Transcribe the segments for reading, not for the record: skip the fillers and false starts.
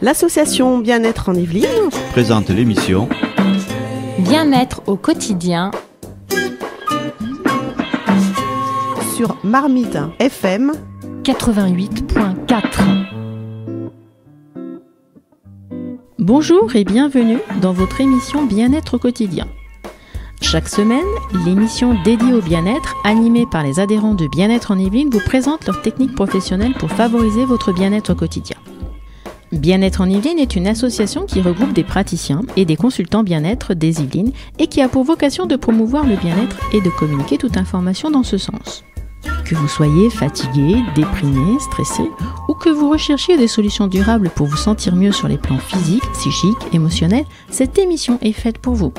L'association Bien-être en Yvelines présente l'émission Bien-être au quotidien sur Marmite FM 88.4. Bonjour et bienvenue dans votre émission Bien-être au quotidien. Chaque semaine, l'émission dédiée au bien-être, animée par les adhérents de Bien-être en Yvelines, vous présente leurs techniques professionnelles pour favoriser votre bien-être au quotidien. Bien-être en Yvelines est une association qui regroupe des praticiens et des consultants bien-être des Yvelines et qui a pour vocation de promouvoir le bien-être et de communiquer toute information dans ce sens. Que vous soyez fatigué, déprimé, stressé ou que vous recherchiez des solutions durables pour vous sentir mieux sur les plans physiques, psychiques, émotionnels, cette émission est faite pour vous.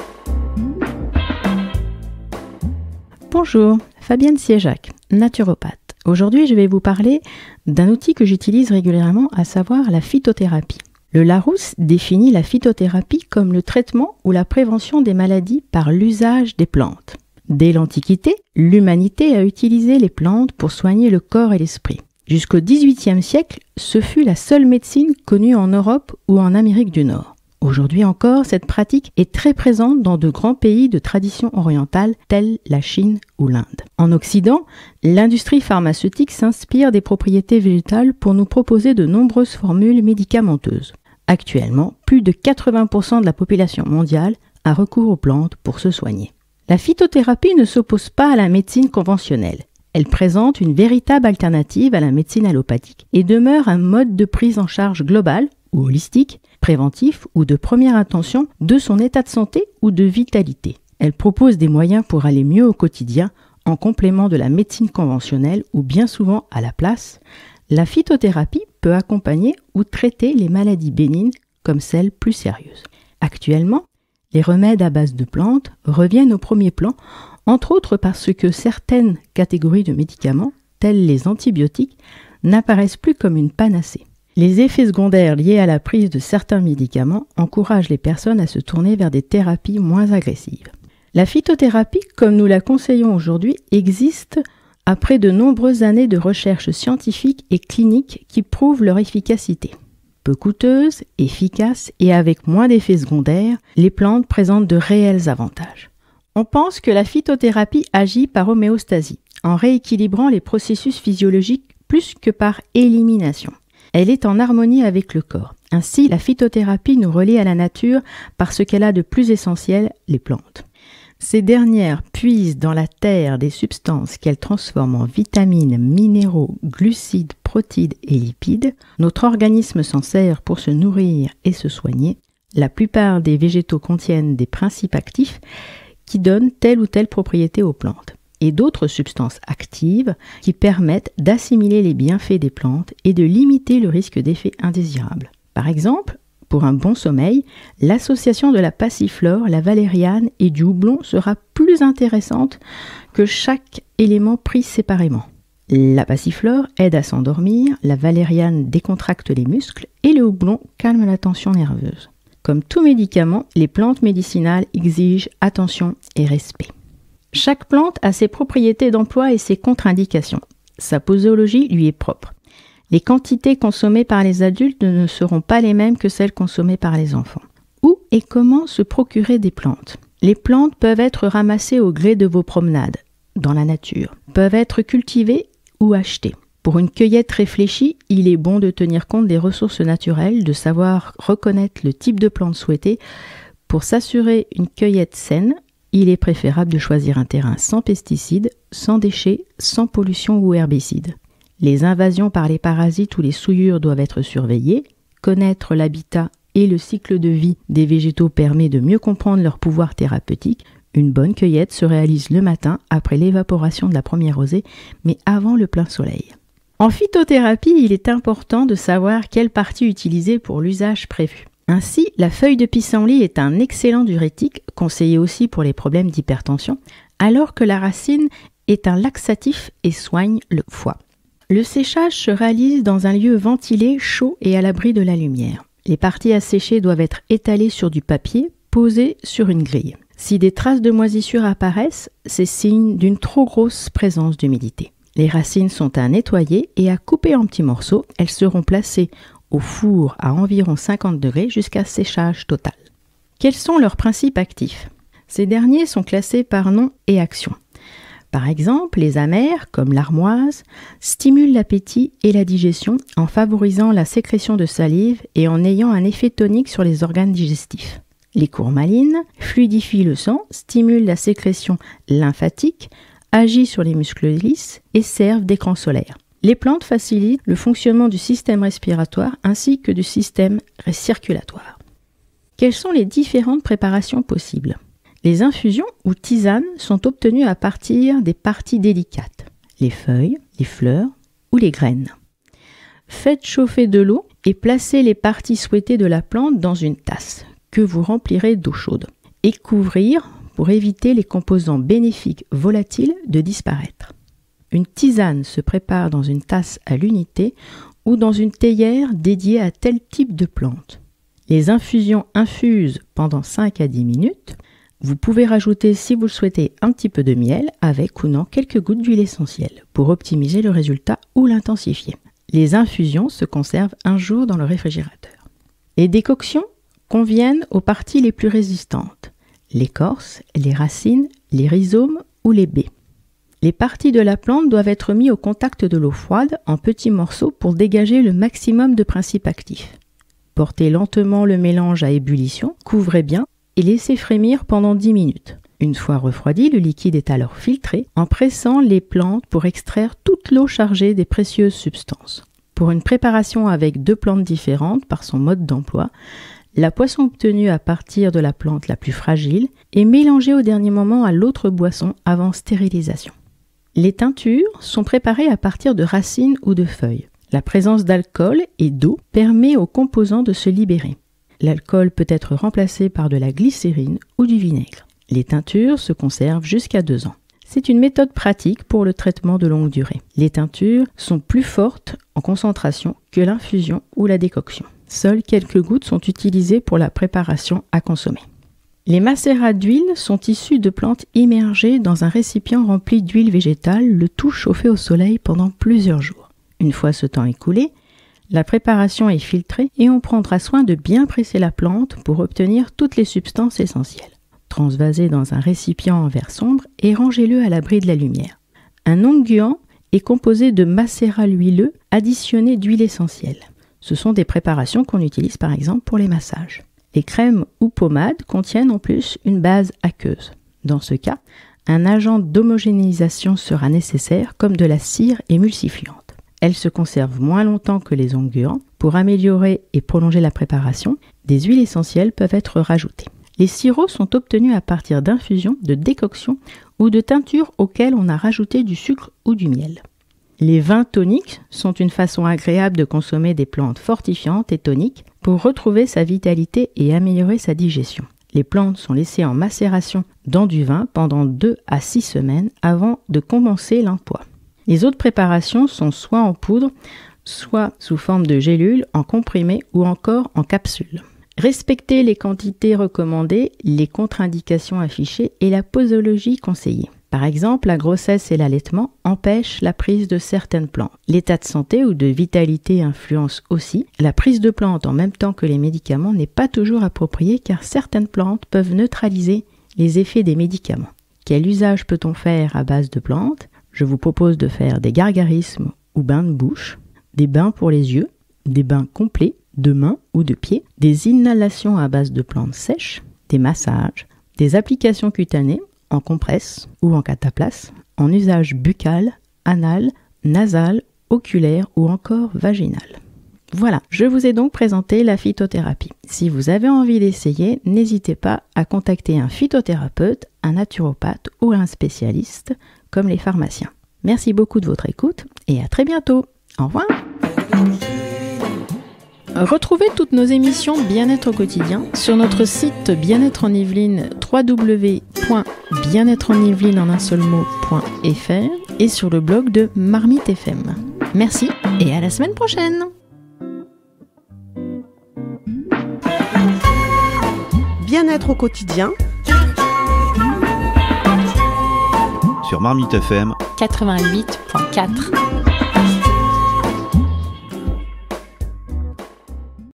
Bonjour, Fabienne Siéjac, naturopathe. Aujourd'hui, je vais vous parler d'un outil que j'utilise régulièrement, à savoir la phytothérapie. Le Larousse définit la phytothérapie comme le traitement ou la prévention des maladies par l'usage des plantes. Dès l'Antiquité, l'humanité a utilisé les plantes pour soigner le corps et l'esprit. Jusqu'au XVIIIe siècle, ce fut la seule médecine connue en Europe ou en Amérique du Nord. Aujourd'hui encore, cette pratique est très présente dans de grands pays de tradition orientale tels la Chine ou l'Inde. En Occident, l'industrie pharmaceutique s'inspire des propriétés végétales pour nous proposer de nombreuses formules médicamenteuses. Actuellement, plus de 80% de la population mondiale a recours aux plantes pour se soigner. La phytothérapie ne s'oppose pas à la médecine conventionnelle. Elle présente une véritable alternative à la médecine allopathique et demeure un mode de prise en charge global ou holistique, préventif ou de première intention de son état de santé ou de vitalité. Elle propose des moyens pour aller mieux au quotidien en complément de la médecine conventionnelle ou bien souvent à la place. La phytothérapie peut accompagner ou traiter les maladies bénignes comme celles plus sérieuses. Actuellement, les remèdes à base de plantes reviennent au premier plan, entre autres parce que certaines catégories de médicaments, tels les antibiotiques, n'apparaissent plus comme une panacée. Les effets secondaires liés à la prise de certains médicaments encouragent les personnes à se tourner vers des thérapies moins agressives. La phytothérapie, comme nous la conseillons aujourd'hui, existe après de nombreuses années de recherches scientifiques et cliniques qui prouvent leur efficacité. Peu coûteuses, efficaces et avec moins d'effets secondaires, les plantes présentent de réels avantages. On pense que la phytothérapie agit par homéostasie, en rééquilibrant les processus physiologiques plus que par élimination. Elle est en harmonie avec le corps. Ainsi, la phytothérapie nous relie à la nature par ce qu'elle a de plus essentiel, les plantes. Ces dernières puisent dans la terre des substances qu'elles transforment en vitamines, minéraux, glucides, protides et lipides. Notre organisme s'en sert pour se nourrir et se soigner. La plupart des végétaux contiennent des principes actifs qui donnent telle ou telle propriété aux plantes, et d'autres substances actives qui permettent d'assimiler les bienfaits des plantes et de limiter le risque d'effets indésirables. Par exemple, pour un bon sommeil, l'association de la passiflore, la valériane et du houblon sera plus intéressante que chaque élément pris séparément. La passiflore aide à s'endormir, la valériane décontracte les muscles et le houblon calme la tension nerveuse. Comme tout médicament, les plantes médicinales exigent attention et respect. Chaque plante a ses propriétés d'emploi et ses contre-indications. Sa posologie lui est propre. Les quantités consommées par les adultes ne seront pas les mêmes que celles consommées par les enfants. Où et comment se procurer des plantes ? Les plantes peuvent être ramassées au gré de vos promenades, dans la nature, peuvent être cultivées ou achetées. Pour une cueillette réfléchie, il est bon de tenir compte des ressources naturelles, de savoir reconnaître le type de plante souhaitée. Pour s'assurer une cueillette saine, il est préférable de choisir un terrain sans pesticides, sans déchets, sans pollution ou herbicides. Les invasions par les parasites ou les souillures doivent être surveillées. Connaître l'habitat et le cycle de vie des végétaux permet de mieux comprendre leur pouvoir thérapeutique. Une bonne cueillette se réalise le matin après l'évaporation de la première rosée, mais avant le plein soleil. En phytothérapie, il est important de savoir quelle partie utiliser pour l'usage prévu. Ainsi, la feuille de pissenlit est un excellent diurétique, conseillé aussi pour les problèmes d'hypertension, alors que la racine est un laxatif et soigne le foie. Le séchage se réalise dans un lieu ventilé, chaud et à l'abri de la lumière. Les parties à sécher doivent être étalées sur du papier, posées sur une grille. Si des traces de moisissure apparaissent, c'est signe d'une trop grosse présence d'humidité. Les racines sont à nettoyer et à couper en petits morceaux. Elles seront placées au four à environ 50 degrés jusqu'à séchage total. Quels sont leurs principes actifs ? Ces derniers sont classés par nom et action. Par exemple, les amers, comme l'armoise, stimulent l'appétit et la digestion en favorisant la sécrétion de salive et en ayant un effet tonique sur les organes digestifs. Les courmalines fluidifient le sang, stimulent la sécrétion lymphatique, agissent sur les muscles lisses et servent d'écran solaire. Les plantes facilitent le fonctionnement du système respiratoire ainsi que du système circulatoire. Quelles sont les différentes préparations possibles ? Les infusions ou tisanes sont obtenues à partir des parties délicates, les feuilles, les fleurs ou les graines. Faites chauffer de l'eau et placez les parties souhaitées de la plante dans une tasse que vous remplirez d'eau chaude et couvrir pour éviter les composants bénéfiques volatiles de disparaître. Une tisane se prépare dans une tasse à l'unité ou dans une théière dédiée à tel type de plante. Les infusions infusent pendant 5 à 10 minutes. Vous pouvez rajouter, si vous le souhaitez, un petit peu de miel avec ou non quelques gouttes d'huile essentielle pour optimiser le résultat ou l'intensifier. Les infusions se conservent 1 jour dans le réfrigérateur. Les décoctions conviennent aux parties les plus résistantes, l'écorce, les racines, les rhizomes ou les baies. Les parties de la plante doivent être mises au contact de l'eau froide en petits morceaux pour dégager le maximum de principes actifs. Portez lentement le mélange à ébullition, couvrez bien et laissez frémir pendant 10 minutes. Une fois refroidi, le liquide est alors filtré en pressant les plantes pour extraire toute l'eau chargée des précieuses substances. Pour une préparation avec 2 plantes différentes par son mode d'emploi, la boisson obtenue à partir de la plante la plus fragile est mélangée au dernier moment à l'autre boisson avant stérilisation. Les teintures sont préparées à partir de racines ou de feuilles. La présence d'alcool et d'eau permet aux composants de se libérer. L'alcool peut être remplacé par de la glycérine ou du vinaigre. Les teintures se conservent jusqu'à 2 ans. C'est une méthode pratique pour le traitement de longue durée. Les teintures sont plus fortes en concentration que l'infusion ou la décoction. Seules quelques gouttes sont utilisées pour la préparation à consommer. Les macérats d'huile sont issus de plantes immergées dans un récipient rempli d'huile végétale, le tout chauffé au soleil pendant plusieurs jours. Une fois ce temps écoulé, la préparation est filtrée et on prendra soin de bien presser la plante pour obtenir toutes les substances essentielles. Transvasez dans un récipient en verre sombre et rangez-le à l'abri de la lumière. Un onguent est composé de macérats huileux additionnés d'huile essentielle. Ce sont des préparations qu'on utilise par exemple pour les massages. Les crèmes ou pommades contiennent en plus une base aqueuse. Dans ce cas, un agent d'homogénéisation sera nécessaire comme de la cire émulsifiante. Elle se conserve moins longtemps que les onguents. Pour améliorer et prolonger la préparation, des huiles essentielles peuvent être rajoutées. Les sirops sont obtenus à partir d'infusions, de décoctions ou de teintures auxquelles on a rajouté du sucre ou du miel. Les vins toniques sont une façon agréable de consommer des plantes fortifiantes et toniques pour retrouver sa vitalité et améliorer sa digestion. Les plantes sont laissées en macération dans du vin pendant 2 à 6 semaines avant de commencer l'emploi. Les autres préparations sont soit en poudre, soit sous forme de gélules, en comprimé ou encore en capsules. Respectez les quantités recommandées, les contre-indications affichées et la posologie conseillée. Par exemple, la grossesse et l'allaitement empêchent la prise de certaines plantes. L'état de santé ou de vitalité influence aussi. La prise de plantes en même temps que les médicaments n'est pas toujours appropriée car certaines plantes peuvent neutraliser les effets des médicaments. Quel usage peut-on faire à base de plantes ? Je vous propose de faire des gargarismes ou bains de bouche, des bains pour les yeux, des bains complets de mains ou de pieds, des inhalations à base de plantes sèches, des massages, des applications cutanées en compresse ou en cataplasme, en usage buccal, anal, nasal, oculaire ou encore vaginal. Voilà, je vous ai donc présenté la phytothérapie. Si vous avez envie d'essayer, n'hésitez pas à contacter un phytothérapeute, un naturopathe ou un spécialiste comme les pharmaciens. Merci beaucoup de votre écoute et à très bientôt. Au revoir. Retrouvez toutes nos émissions Bien-être au quotidien sur notre site Bien-être en Yvelines www.bien-être-en-yvelines.fr et sur le blog de Marmite FM. Merci et à la semaine prochaine. Bien-être au quotidien sur Marmite FM 88.4.